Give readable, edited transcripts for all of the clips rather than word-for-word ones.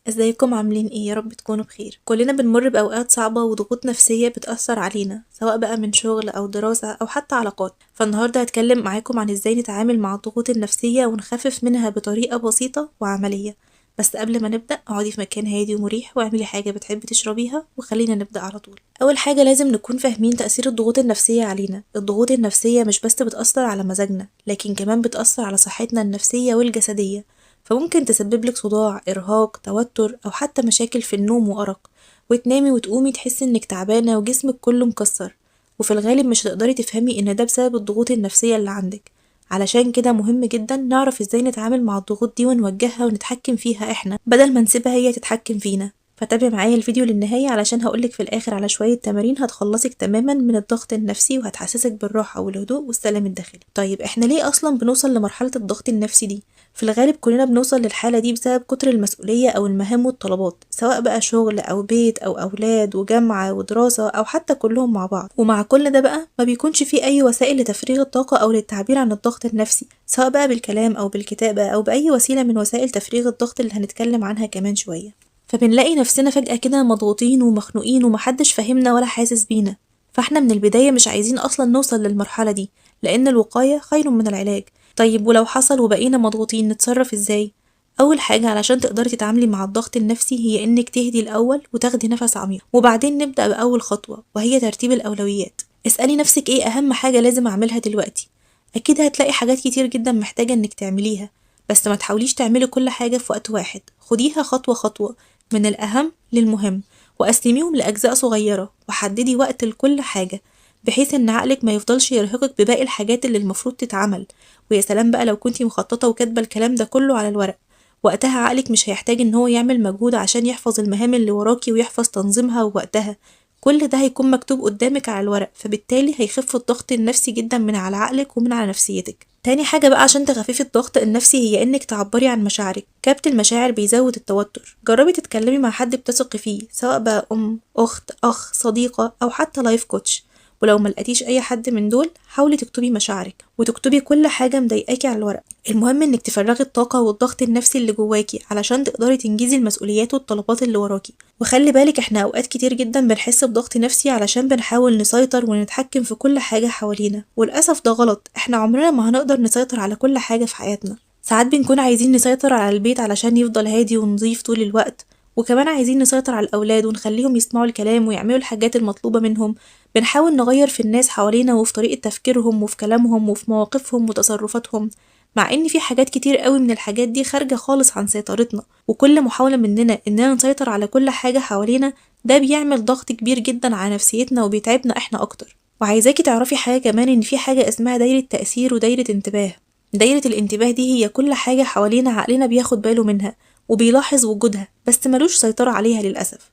ازيكم عاملين ايه؟ يا رب تكونوا بخير. كلنا بنمر باوقات صعبة وضغوط نفسية بتأثر علينا، سواء بقى من شغل او دراسة او حتى علاقات. فالنهاردة هتكلم معاكم عن ازاي نتعامل مع الضغوط النفسية ونخفف منها بطريقة بسيطة وعملية. بس قبل ما نبدأ اقعدي في مكان هادي ومريح واعملي حاجة بتحبي تشربيها وخلينا نبدأ على طول. اول حاجة لازم نكون فاهمين تأثير الضغوط النفسية علينا. الضغوط النفسية مش بس بتأثر على مزاجنا، لكن كمان بتأثر على صحتنا النفسية والجسدية. فممكن تسبب لك صداع، إرهاق، توتر أو حتى مشاكل في النوم وأرق، وتنامي وتقومي تحسي إنك تعبانة وجسمك كله مكسر. وفي الغالب مش هتقدري تفهمي إن ده بسبب الضغوط النفسية اللي عندك. علشان كده مهم جدا نعرف ازاي نتعامل مع الضغوط دي ونوجهها ونتحكم فيها احنا بدل ما نسيبها هي تتحكم فينا. فتابعي معايا الفيديو للنهاية علشان هقولك في الآخر على شوية تمارين هتخلصك تماما من الضغط النفسي وهتحسسك بالراحة والهدوء والسلام الداخلي. طيب احنا ليه أصلا بنوصل لمرحلة الضغط النفسي دي؟ في الغالب كلنا بنوصل للحالة دي بسبب كتر المسؤولية أو المهام والطلبات، سواء بقى شغل أو بيت أو أولاد وجامعة ودراسة أو حتى كلهم مع بعض. ومع كل ده بقى ما بيكونش فيه أي وسائل لتفريغ الطاقة أو للتعبير عن الضغط النفسي، سواء بقى بالكلام أو بالكتابة أو بأي وسيلة من وسائل تفريغ الضغط اللي هنتكلم عنها كمان شوية. فبنلاقي نفسنا فجأة كده مضغوطين ومخنوقين ومحدش فاهمنا ولا حاسس بينا. فاحنا من البداية مش عايزين أصلا نوصل للمرحلة دي، لأن الوقاية خير من العلاج. طيب ولو حصل وبقينا مضغوطين نتصرف ازاي؟ أول حاجة علشان تقدري تتعاملي مع الضغط النفسي هي إنك تهدي الأول وتاخدي نفس عميق، وبعدين نبدأ بأول خطوة وهي ترتيب الأولويات. اسألي نفسك ايه أهم حاجة لازم أعملها دلوقتي. أكيد هتلاقي حاجات كتير جدا محتاجة إنك تعمليها، بس ما تحاوليش تعملي كل حاجة في وقت واحد. خديها خطوة خطوة من الأهم للمهم، وقسميهم لأجزاء صغيرة وحددي وقت لكل حاجة، بحيث ان عقلك ما يفضلش يرهقك بباقي الحاجات اللي المفروض تتعمل. ويا سلام بقى لو كنتي مخططة وكاتبة الكلام ده كله على الورق، وقتها عقلك مش هيحتاج ان هو يعمل مجهود عشان يحفظ المهام اللي وراكي ويحفظ تنظيمها ووقتها. كل ده هيكون مكتوب قدامك على الورق، فبالتالي هيخف الضغط النفسي جدا من على عقلك ومن على نفسيتك. تاني حاجة بقى عشان تخففي الضغط النفسي هي انك تعبري عن مشاعرك. كبت المشاعر بيزود التوتر. جربي تتكلمي مع حد بتثقي فيه، سواء بقى ام، اخت، اخ، صديقة او حتى لايف كوتش. ولو ما لقيتيش اي حد من دول، حاولي تكتبي مشاعرك وتكتبي كل حاجة مضايقاكي على الورق. المهم انك تفرغي الطاقة والضغط النفسي اللي جواكي علشان تقدري تنجزي المسؤوليات والطلبات اللي وراكي. وخلي بالك احنا اوقات كتير جدا بنحس بضغط نفسي علشان بنحاول نسيطر ونتحكم في كل حاجة حوالينا، وللأسف ده غلط. احنا عمرنا ما هنقدر نسيطر على كل حاجة في حياتنا. ساعات بنكون عايزين نسيطر على البيت علشان يفضل هادي ونظيف طول الوقت، وكمان عايزين نسيطر على الأولاد ونخليهم يسمعوا الكلام ويعملوا الحاجات المطلوبة منهم. بنحاول نغير في الناس حوالينا وفي طريقة تفكيرهم وفي كلامهم وفي مواقفهم وتصرفاتهم، مع ان في حاجات كتير قوي من الحاجات دي خارجة خالص عن سيطرتنا. وكل محاولة مننا اننا نسيطر على كل حاجة حوالينا ده بيعمل ضغط كبير جدا على نفسيتنا وبيتعبنا احنا اكتر. وعايزاكي تعرفي حاجة كمان، ان في حاجة اسمها دايرة تأثير ودايرة انتباه. دايرة الانتباه دي هي كل حاجة حوالينا عقلنا بياخد باله منها وبيلاحظ وجودها، بس ملوش سيطرة عليها للأسف.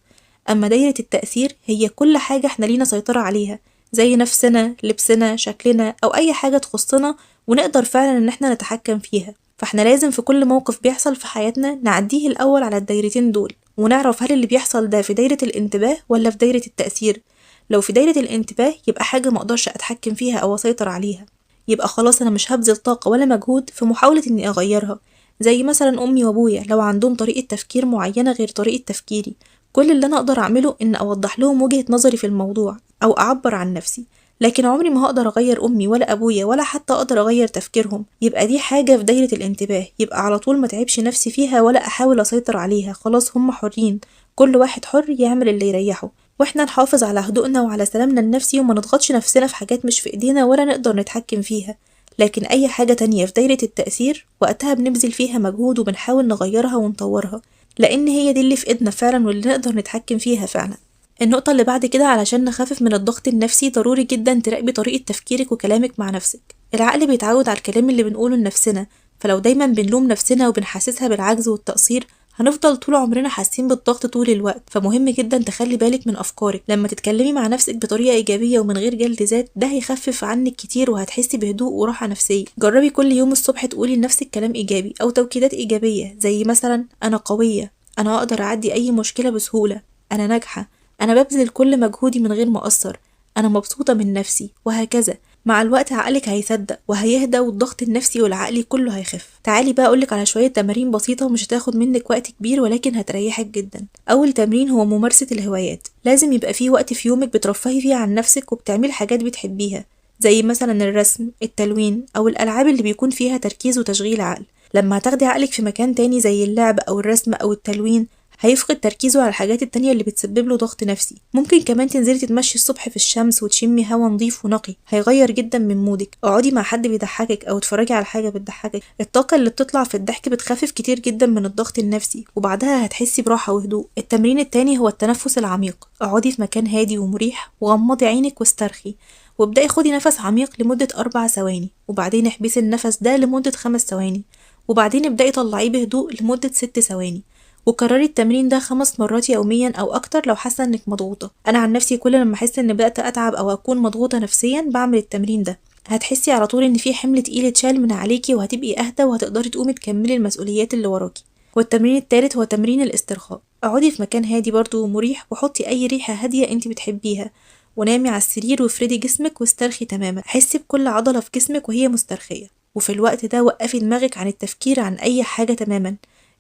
أما دايرة التأثير هي كل حاجة احنا لينا سيطرة عليها، زي نفسنا، لبسنا، شكلنا، أو أي حاجة تخصنا ونقدر فعلا ان احنا نتحكم فيها. فاحنا لازم في كل موقف بيحصل في حياتنا نعديه الأول على الدايرتين دول، ونعرف هل اللي بيحصل ده في دايرة الانتباه ولا في دايرة التأثير. لو في دايرة الانتباه يبقى حاجة مقدرش أتحكم فيها أو أسيطر عليها، يبقى خلاص أنا مش هبذل طاقة ولا مجهود في محاولة إني أغيرها. زي مثلا أمي وأبويا لو عندهم طريقة تفكير معينة غير طريقة تفكيري، كل اللي أنا أقدر أعمله إن أوضح لهم وجهة نظري في الموضوع أو أعبر عن نفسي، لكن عمري ما هقدر أغير أمي ولا أبويا ولا حتى أقدر أغير تفكيرهم. يبقى دي حاجة في دايرة الانتباه، يبقى على طول ما تعبش نفسي فيها ولا أحاول أسيطر عليها. خلاص هم حرين، كل واحد حر يعمل اللي يريحه، واحنا نحافظ على هدوءنا وعلى سلامنا النفسي وما نضغطش نفسنا في حاجات مش في ايدينا ولا نقدر نتحكم فيها. لكن اي حاجة تانية في دايرة التأثير وقتها بنبذل فيها مجهود وبنحاول نغيرها ونطورها، لان هي دي اللي في ايدنا فعلا واللي نقدر نتحكم فيها فعلا. النقطة اللي بعد كده، علشان نخفف من الضغط النفسي ضروري جدا تراقبي طريقة تفكيرك وكلامك مع نفسك. العقل بيتعود على الكلام اللي بنقوله لنفسنا، فلو دايما بنلوم نفسنا وبنحسسها بالعجز والتقصير هنفضل طول عمرنا حاسين بالضغط طول الوقت. فمهم جدا تخلي بالك من أفكارك. لما تتكلمي مع نفسك بطريقة إيجابية ومن غير جلد ذات ده هيخفف عنك كتير وهتحسي بهدوء وراحة نفسية. جربي كل يوم الصبح تقولي لنفسك كلام إيجابي أو توكيدات إيجابية، زي مثلا أنا قوية، أنا أقدر أعدي أي مشكلة بسهولة، أنا ناجحة، أنا ببذل كل مجهودي من غير ما أقصر، أنا مبسوطة من نفسي، وهكذا. مع الوقت عقلك هيصدق وهيهدى والضغط النفسي والعقلي كله هيخف. تعالي بقى اقولك على شوية تمارين بسيطة ومش هتاخد منك وقت كبير ولكن هتريحك جدا. اول تمرين هو ممارسة الهوايات. لازم يبقى فيه وقت في يومك بترفهي فيه عن نفسك وبتعملي حاجات بتحبيها، زي مثلا الرسم، التلوين، او الالعاب اللي بيكون فيها تركيز وتشغيل عقل. لما هتاخدي عقلك في مكان تاني زي اللعب او الرسم او التلوين هيفقد تركيزه على الحاجات التانية اللي بتسبب له ضغط نفسي. ممكن كمان تنزلي تتمشي الصبح في الشمس وتشمي هوا نظيف ونقي، هيغير جدا من مودك. اقعدي مع حد بيضحكك او اتفرجي على حاجة بتضحكك. الطاقة اللي بتطلع في الضحك بتخفف كتير جدا من الضغط النفسي وبعدها هتحسي براحة وهدوء. التمرين التاني هو التنفس العميق. اقعدي في مكان هادي ومريح وغمضي عينك واسترخي، وابدأي خدي نفس عميق لمدة 4 ثواني، وبعدين احبسي النفس ده لمدة 5 ثواني، وبعدين ابدأي طلعيه بهدوء لمدة 6 ثواني. وكرري التمرين ده 5 مرات يوميا او اكتر لو حاسه انك مضغوطه. انا عن نفسي كل لما احس ان بدات اتعب او اكون مضغوطه نفسيا بعمل التمرين ده. هتحسي على طول ان في حمل تقيل اتشال من عليكي وهتبقي اهدى وهتقدري تقومي تكملي المسؤوليات اللي وراكي. والتمرين التالت هو تمرين الاسترخاء. اقعدي في مكان هادي برضو ومريح وحطي اي ريحه هاديه انت بتحبيها ونامي على السرير وافردي جسمك واسترخي تماما. حسي بكل عضله في جسمك وهي مسترخيه، وفي الوقت ده وقفي دماغك عن التفكير عن اي حاجه تماما.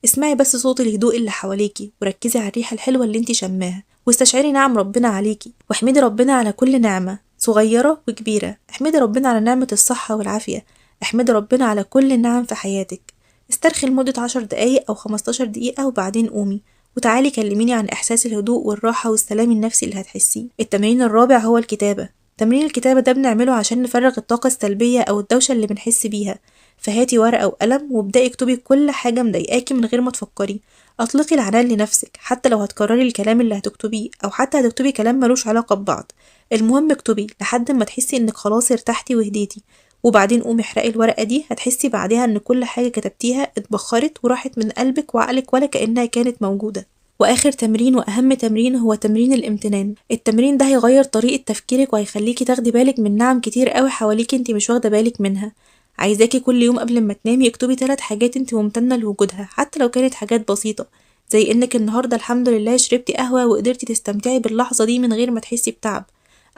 اسمعي بس صوت الهدوء اللي حواليكي وركزي على الريحة الحلوة اللي انتي شماها، واستشعري نعم ربنا عليكي واحمدي ربنا على كل نعمة صغيرة وكبيرة. احمدي ربنا على نعمة الصحة والعافية، احمدي ربنا على كل النعم في حياتك. استرخي لمدة 10 دقايق أو 15 دقيقة وبعدين قومي وتعالي كلميني عن إحساس الهدوء والراحة والسلام النفسي اللي هتحسيه. التمرين الرابع هو الكتابة. تمرين الكتابة ده بنعمله عشان نفرغ الطاقة السلبية أو الدوشة اللي بنحس بيها. فهاتي ورقة وقلم وابدأي اكتبي كل حاجة مضايقاكي من غير ما تفكري. اطلقي العنان لنفسك حتى لو هتكرري الكلام اللي هتكتبيه او حتى هتكتبي كلام ملوش علاقة ببعض. المهم اكتبي لحد ما تحسي انك خلاص ارتحتي وهديتي، وبعدين قومي احرقي الورقة دي. هتحسي بعدها ان كل حاجة كتبتيها اتبخرت وراحت من قلبك وعقلك ولا كأنها كانت موجودة. واخر تمرين واهم تمرين هو تمرين الامتنان. التمرين ده هيغير طريقة تفكيرك وهيخليكي تاخدي بالك من نعم كتير قوي حواليكي انتي مش واخدة بالك منها. عايزاكي كل يوم قبل ما تنامي اكتبي 3 حاجات انت ممتنة لوجودها، حتى لو كانت حاجات بسيطة، زي انك النهاردة الحمد لله شربتي قهوة وقدرتي تستمتعي باللحظة دي من غير ما تحسي بتعب،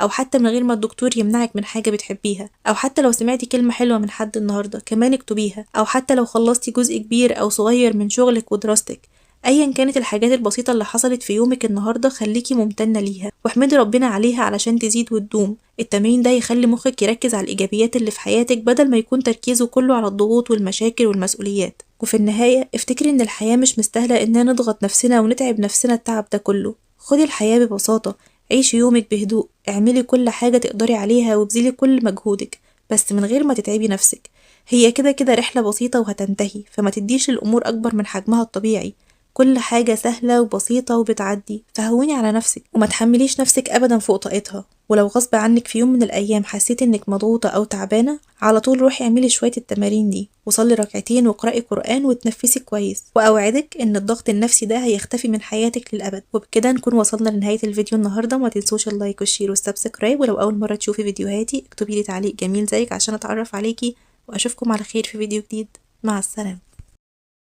او حتى من غير ما الدكتور يمنعك من حاجة بتحبيها، او حتى لو سمعتي كلمة حلوة من حد النهاردة كمان اكتبيها، او حتى لو خلصتي جزء كبير او صغير من شغلك ودراستك. ايا كانت الحاجات البسيطة اللي حصلت في يومك النهاردة خليكي ممتنة ليها واحمدي ربنا عليها علشان تزيد وتدوم. التمرين ده يخلي مخك يركز على الإيجابيات اللي في حياتك بدل ما يكون تركيزه كله على الضغوط والمشاكل والمسؤوليات. وفي النهاية افتكري إن الحياة مش مستاهلة إننا نضغط نفسنا ونتعب نفسنا التعب ده كله. خدي الحياة ببساطة، عيشي يومك بهدوء، اعملي كل حاجة تقدري عليها وبذلي كل مجهودك بس من غير ما تتعبي نفسك. هي كده كده رحلة بسيطة وهتنتهي، فما تديش الأمور أكبر من حجمها الطبيعي. كل حاجة سهلة وبسيطة وبتعدي، فهوني على نفسك وما تحمليش نفسك أبدا فوق طاقتها. ولو غصب عنك في يوم من الأيام حسيت إنك مضغوطة أو تعبانة، على طول روحي اعملي شوية التمارين دي وصلي ركعتين واقرأي قرآن وتنفسي كويس، وأوعدك إن الضغط النفسي ده هيختفي من حياتك للأبد. وبكده نكون وصلنا لنهاية الفيديو النهاردة. ما تنسوش اللايك والشير والسبسكرايب، ولو أول مرة تشوفي فيديوهاتي اكتبي لي تعليق جميل زيك عشان أتعرف عليكي، وأشوفكم على خير في فيديو جديد. مع السلامة.